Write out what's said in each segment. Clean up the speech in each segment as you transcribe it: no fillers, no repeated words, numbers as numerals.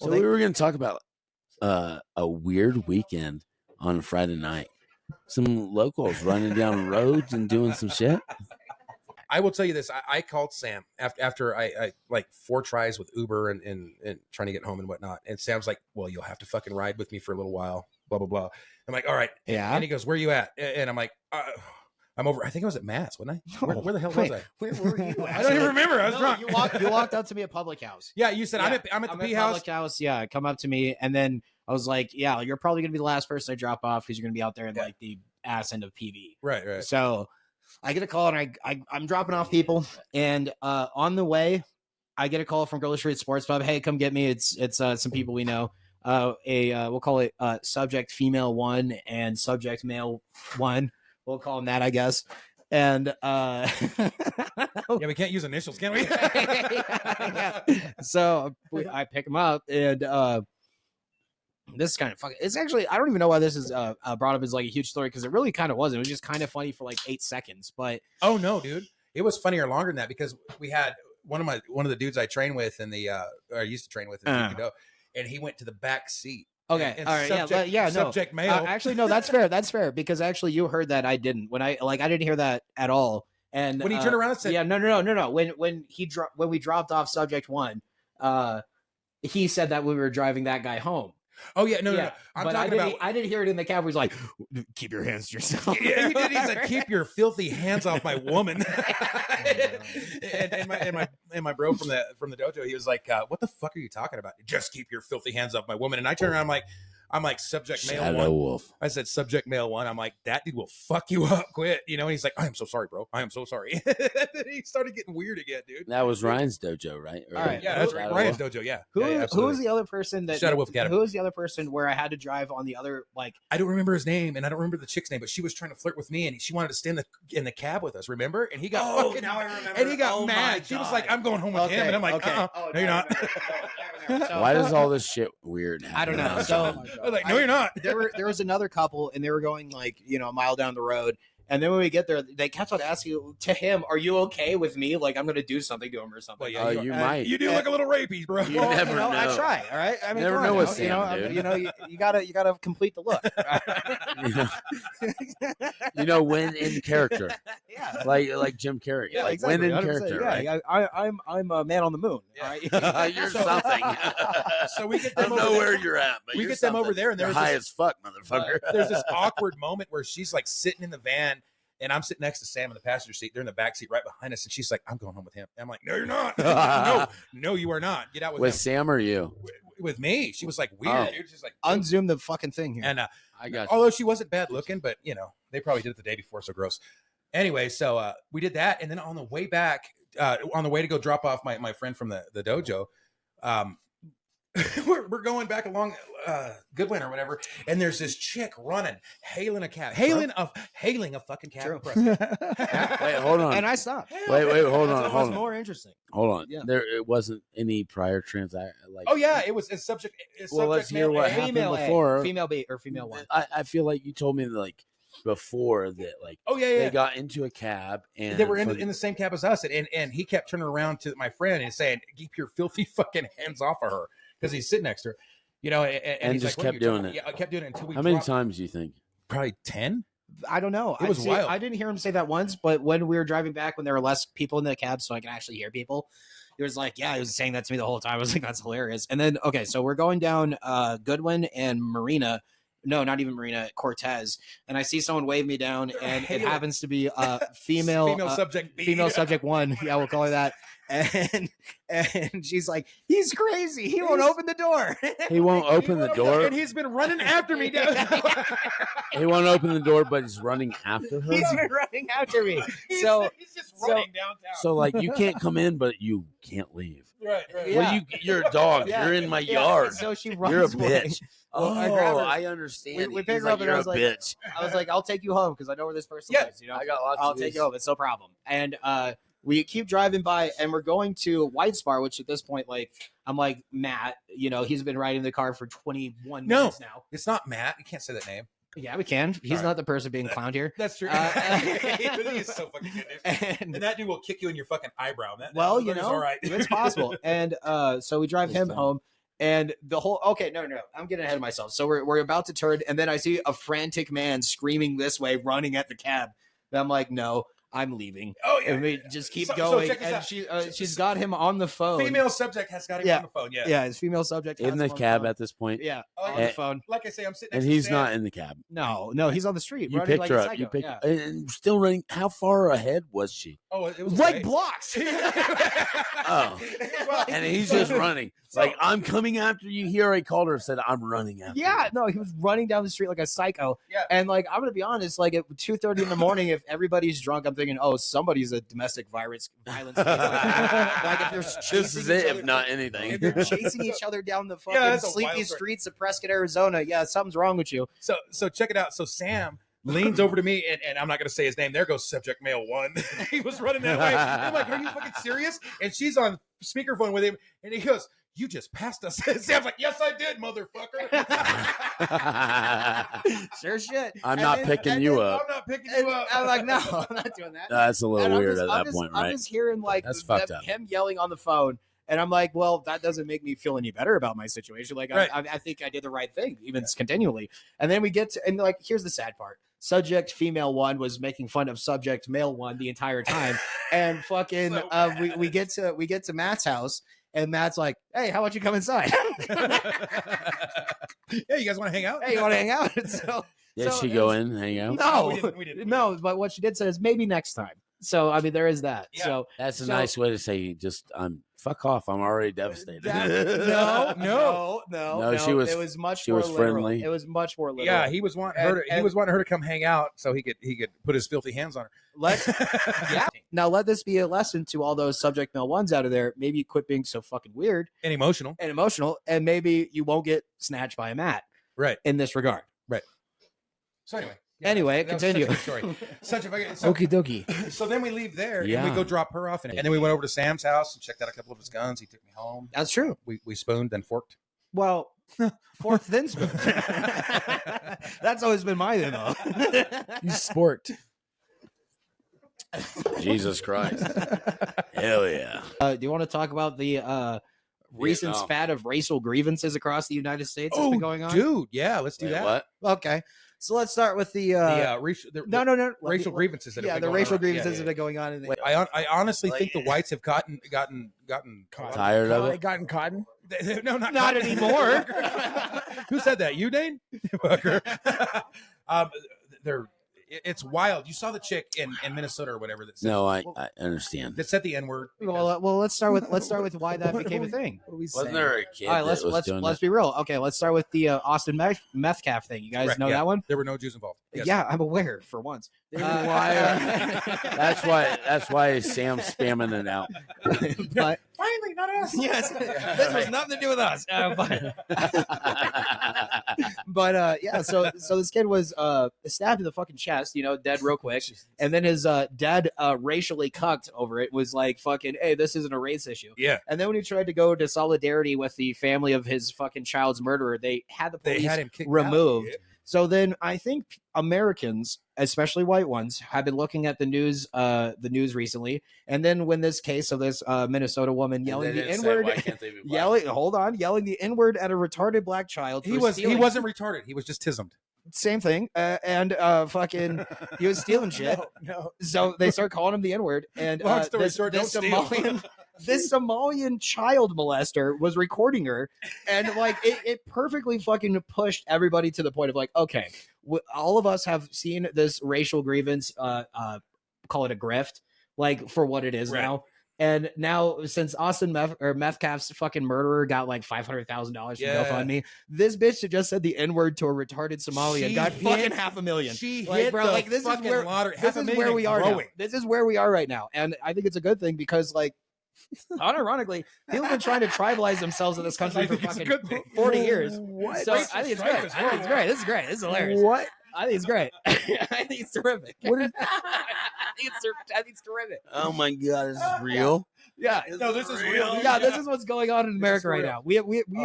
So we were going to talk about a weird weekend on Friday night. Some locals running down roads and doing some shit. I will tell you this. I called Sam after I like 4 tries with Uber and trying to get home and whatnot. And Sam's like, well, you'll have to fucking ride with me for a little while, blah, blah, blah. I'm like, all right. Yeah. And he goes, where are you at? And I'm like, I'm over. I think I was at Mass, wasn't I? Where the hell was I? Where were you? I don't even remember. I was drunk. You walked out to me at Public House. Yeah, you said, Yeah, I'm at the P Public house. House. Yeah, come up to me. And then I was like, yeah, you're probably going to be the last person I drop off because you're going to be out there in like the ass end of PV. Right. So I get a call and I'm dropping off people. And on the way, I get a call from Girl Street Sports Pub. Hey, come get me. It's some people we know. We'll call it subject female 1 and subject male 1. We'll call them that, I guess. And Yeah, we can't use initials, can we? yeah. So I pick them up, and this is kind of fucking. It's actually, I don't even know why this is brought up as like a huge story, because it really kind of wasn't. It was just kind of funny for like 8 seconds. But oh no, dude, it was funnier longer than that, because we had one of the dudes I train with in the or I used to train with in the and he went to the back seat. Okay, And all right, subject, no, subject male. actually, no, that's fair. That's fair, because actually, you heard that I didn't. When I didn't hear that at all. And when he turned around and said, "Yeah, no." When we dropped off subject 1, he said that we were driving that guy home. oh yeah, no. I'm but talking about. I didn't hear it in the cab. Where he's like, "Keep your hands to yourself." Yeah, he did. He said, "Keep your filthy hands off my woman." and my bro from the dojo, he was like, "What the fuck are you talking about? Just keep your filthy hands off my woman." And I turned around, I'm like subject male Shadow 1. Wolf. I said subject male 1. I'm like, that dude will fuck you up. Quit, you know. And he's like, I am so sorry, bro. I am so sorry. Then he started getting weird again, dude. That was Ryan's dojo, right? All right. Yeah, that's Shadow Ryan's Wolf. dojo. Yeah. Who Yeah, who absolutely. was the other person that Shadow Wolf Academy. Who was the other person where I had to drive on the other like? I don't remember his name, and I don't remember the chick's name, but she was trying to flirt with me, and she wanted to stay in the cab with us. Remember? And he got fucking, now I remember. and he got Oh, my mad. She was like, God. "I'm going home with him," and I'm like, okay. No, you're not. So- Why does all this shit weird happen? I don't know. now? So I was like, "No, you're not." there was another couple, and they were going like a mile down the road. And then when we get there, they kept on asking to him, "Are you okay with me? Like I'm going to do something to him or something." Well, yeah, You might. You do look a little rapey, bro. You never know. I try. All right. I mean, Never come know on with now, Sam, dude. you gotta complete the look. When in character, Yeah. like Jim Carrey, Yeah, like exactly. when in 100%. character, Yeah, right? I'm a man on the moon. Yeah. All right? You're So- something. So we get I them don't over know there. where you're at, but We you're get them over something. there, and You're there's high this- as fuck, motherfucker. There's this awkward moment where she's like sitting in the van, and I'm sitting next to Sam in the passenger seat. They're in the back seat right behind us, and she's like, "I'm going home with him." And I'm like, "No, you're not. no, you are not. Get out with With him." Sam or you? With me. She was like weird, Oh. dude. She's like, Unzoom the fucking thing here. and I got you. although she wasn't bad looking, but they probably did it the day before, so gross. Anyway, so we did that, and then on the way back, on the way to go drop off my friend from the dojo, we're going back along Goodwin or whatever, and there's this chick running, hailing a cab, hailing a fucking cab. True. Wait, hold on. And I stopped. Wait, hold That's on, what hold was on. more interesting. Hold on. Yeah. It wasn't any prior transaction. Like, Oh yeah, it's subject. It's Well, let's subject hear male what A. happened Female before. A, female B, or female 1. I feel like you told me like before that like Oh yeah. they got into a cab and They were in for- the same cab as us, and he kept turning around to my friend and saying, "Keep your filthy fucking hands off of her," because he's sitting next to her, and he's just like, "What are kept you doing talking it. about?" Yeah, I kept doing it until we. How many dropped- times do you think? Probably 10. I don't know. It was wild. I didn't hear him say that once, but when we were driving back, when there were less people in the cab, so I can actually hear people, he was like, "Yeah," he was saying that to me the whole time. I was like, "That's hilarious." And then, okay, so we're going down Goodwin and Marina. No, not even Marina, Cortez. And I see someone wave me down, and it happens to be female subject B. female subject 1. Yeah, we'll call her that. And she's like, "He's crazy. He won't open the door." He won't open the door. and he's been running after me down. He won't open the door, but he's running after her. He's been running after me. he's just so- running downtown. So like you can't come in, but you can't leave. right. Yeah. Well, you're a dog. Yeah. You're in my Yeah, yard. So she runs You're a away. bitch. Well, Oh, I grab her. I understand. We He's pick her like, up and you're I a was like- bitch. I was like, "I'll take you home because I know where this person Yeah. lives. You know, I got lots I'll of take these. you home. It's no problem." And we keep driving by, and we're going to White Spar, which at this point, like, I'm like, Matt, he's been riding the car for 21 No. minutes now. It's not Matt. You can't say that name. Yeah, we can. He's All not the person being clowned here. That's true. He's so fucking good, dude. And And that dude will kick you in your fucking eyebrow. That well, motherfucker's all right. it's possible. And so we drive him That's home, And the whole no, I'm getting ahead of myself. So we're about to turn, and then I see a frantic man screaming this way, running at the cab. And I'm like, no, I'm leaving. Oh yeah, And we just keep So going. check this And out. she's got him on the phone. Female subject has got him Yeah. on the phone. Yeah. Yeah, his female subject has In the him on cab phone. at this point. Yeah, Oh, on yeah. the phone. Like I say, I'm sitting. And next to he's Sam. not in the cab. No, he's on the street. You running picked like her a up. psycho. You picked Yeah. and still running. How far ahead was she? Oh, it was Like away. blocks. Oh. Well, And he's just running. Like, I'm coming after you. He already called her and said, I'm running after Yeah, you. no, he was running down the street like a psycho. Yeah. And like, I'm gonna be honest, like at 2:30 in the morning, if everybody's drunk, I'm thinking, oh, somebody's a domestic violence case. Like if you're This chasing is it, each if other- not anything. if they're chasing each other down the fucking that's a sleepy wild story. streets of Prescott, Arizona, yeah, something's wrong with you. So check it out. So Sam leans over to me, and I'm not going to say his name. There goes subject male 1. He was running that way. I'm like, are you fucking serious? And she's on speakerphone with him, and he goes, you just passed us. And Sam's like, yes, I did, motherfucker. Sure shit. I'm And not then- picking and you then- up. I'm not picking And you up. I'm like, no, I'm not doing that. That's a little And I'm weird just- at I'm that just- point, I'm right? just hearing like That's fucked up. him yelling on the phone, and I'm like, well, that doesn't make me feel any better about my situation. Like, Right. I think I did the right thing, even continually. And then we get to, and like, here's the sad part: subject female 1 was making fun of subject male 1 the entire time, and fucking, So we get to Matt's house. And Matt's like, hey, how about you come inside? Yeah, you guys want to hang out? Hey, you want to hang out? So, Did so she it go was- in and hang out? No, we didn't. no. But what she did say is maybe next time. So I mean, there is that. Yeah. So That's a So- nice way to say just fuck off. I'm already devastated. No, she was- It was much she more was literal. friendly. It was much more literal. Yeah, he was wanting her. He And- was wanting her to come hang out so he could put his filthy hands on Let's her. yeah. Now let this be a lesson to all those subject male 1s out of there. Maybe quit being so fucking weird And emotional. and emotional, and maybe you won't get snatched by a Matt Right. in this regard. So anyway. Anyway, that was continue. Such a good story. Such a fucking. So, Okie dokie. so then we leave there and Yeah. we go drop her off, and then we went over to Sam's house and checked out a couple of his guns. He took me home. That's true. We spooned, then forked. Well, fourth thin spoon. That's always been my MO. You sport. Jesus Christ. Hell yeah. Do you want to talk about the recent Vietnam. spat of racial grievances across the United States that's been going on? dude, yeah, let's do Wait, that. what? Okay, so let's start with the The racial the- grievances. That have Yeah, been the going racial on. grievances Yeah, that have been going on. In the, I honestly think the whites have gotten Tired of They it? gotten cotton. No, Not cotton. anymore. Who said that? You, Dane? Fucker. It's wild. You saw the chick in Minnesota or whatever that said, No, I understand. that said the N word. well, let's start with why that became a thing. What are we Wasn't saying? there a kid All right, that let's was doing let's be real. Okay, let's start with the Austin meth calf thing. You guys Correct, know yeah. that one? There were no Jews involved. Yes. Yeah, I'm aware for once. That's why Sam's spamming it out. But Finally, not us. yes, this has nothing to do with us. But yeah, so this kid was stabbed in the fucking chest, dead real quick, and then his dad racially cucked over it, was like, fucking, hey, this isn't a race issue. Yeah. And then when he tried to go to solidarity with the family of his fucking child's murderer, they had the They police had him kicked removed. out. So then I think Americans, especially white ones, have been looking at the news recently, and then when this case of this Minnesota woman yelling the N-word, yelling the N-word at a retarded black child. He for was. He stealing- wasn't retarded. He was just tismed. same thing, and fucking he was stealing shit. No. So they start calling him the N-word, and Long story this, short, this don't steal. Somalian child molester was recording her, and like it perfectly fucking pushed everybody to the point of like, okay, all of us have seen this racial grievance, call it a grift, like for what it is Right. now. And now, since Austin Metcalf's fucking murderer got like $500,000 from Yeah. GoFundMe, this bitch that just said the N-word to a retarded Somalian She got fucking hit- $500,000. She Like, hit bro, the like, this is fucking where- lottery. This is where we are now. growing. This is where we are right now, and I think it's a good thing because, like, unironically, people have been trying to tribalize themselves in this country I for think it's a fucking good thing. 40 years. What? So I think it's great. I think it's great. This is great. This is hilarious. What? I think it's great. I think it's terrific. What is- I think it's terrific. Oh my god, this is real. Yeah. No, this is real. Yeah, this is what's going on in America right real. now. We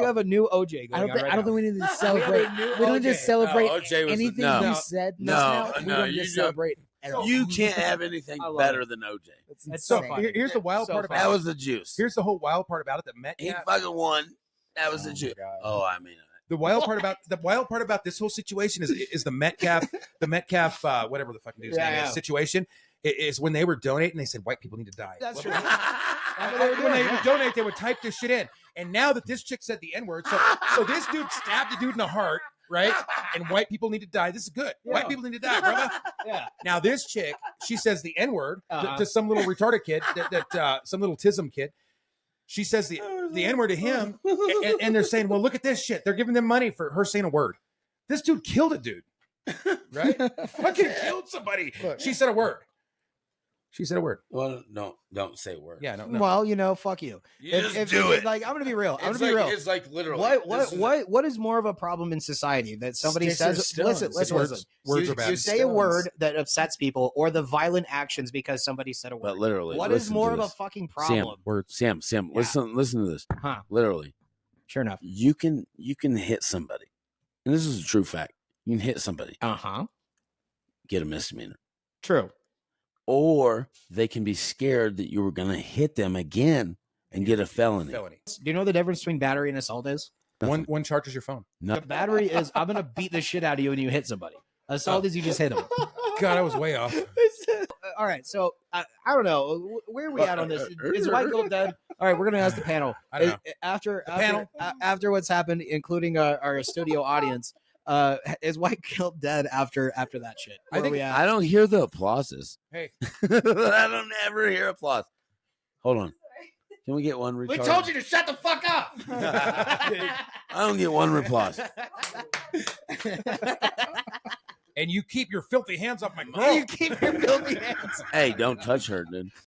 have a new OJ going I on right don't think we need to now. celebrate. new We don't just OJ. celebrate No, OJ was anything no. you said. No, just now. no, we don't you just don't- celebrate at all. You can't have anything I love better it. than OJ. It's It's So so insane. funny. here's the wild So part funny. about That it. was the juice. Here's the whole wild part about it. That He Metcalf. fucking won. That was the chick. Oh, I mean, The wild part about this whole situation is the Metcalf whatever the fucking dude's name is situation is when they were donating, they said white people need to die. That's true. When they would donate, they would type this shit in. And now that this chick said the N-word, so this dude stabbed the dude in the heart, right? And white people need to die. This is good. Yeah. White people need to die, brother. Yeah. Now this chick, she says the N-word to some little retarded kid, that some little tism kid. She says the N-word to him, and they're saying, well, look at this shit. They're giving them money for her saying a word. This dude killed a dude, right? Fucking killed somebody. She said a word. She said a word. well, don't say words. Yeah, no. Well, fuck you. You just do it. Like, I'm gonna be real. It's like literally. What is more of a problem in society that somebody Sticks or says? stones. Listen. Words you, are bad. you say a Stones. word that upsets people, or the violent actions because somebody said a word. But literally, What is listen more to of a this. fucking problem? Sam, Yeah. listen to this. Huh? Literally, Sure enough. you can hit somebody, and this is a true fact. You can hit somebody, get a misdemeanor, True. or they can be scared that you were going to hit them again and get a felony. Felony. Do you know the difference between battery and assault is? One charges your phone. The battery is I'm gonna beat the shit out of you when you hit somebody. Assault is you just hit them. God, I was way off. All right, so I don't know where are we at on this. Is White Guilt dead? All right, we're gonna ask the panel. I don't know. After what's happened, including our studio audience, is White Guilt dead after that shit? I Where think are we at? I don't hear the applauses. Hey, I don't ever hear applause. Hold on. Can we get one retarded? We told you to shut the fuck up. I don't get one applause. and you keep your filthy hands off my girl. You keep your filthy hands. Hey, don't touch her, dude.